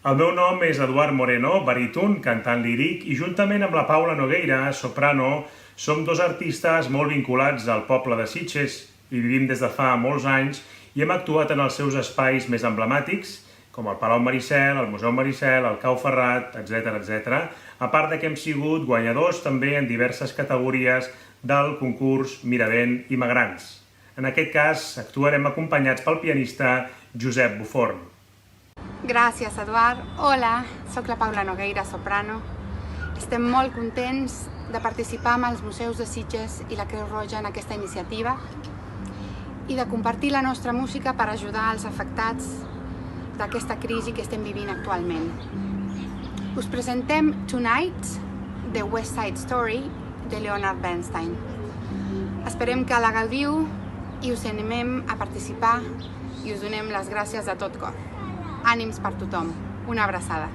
El meu nom és Eduard Moreno, baríton, cantant líric, i juntament amb la Paula Nogueira, soprano, som dos artistes molt vinculats al poble de Sitges. Hi vivim des de fa molts anys i hem actuat en els seus espais més emblemàtics, com el Palau Maricel, el Museu Maricel, el Cau Ferrat, etc. A part que hem sigut guanyadors també en diverses categories del concurs Miravent i Magrans. En aquest cas, actuarem acompanyats pel pianista Josep Buforn. Gràcies, Eduard. Hola, soc la Paula Nogueira, soprano. Estem molt contents de participar amb els museus de Sitges i la Creu Roja en aquesta iniciativa i de compartir la nostra música per ajudar els afectats d'aquesta crisi que estem vivint actualment. Us presentem Tonight, The West Side Story, de Leonard Bernstein. Esperem que la gaudiu i us animem a participar i us donem les gràcies de tot cor. Ànims per tothom. Una abraçada.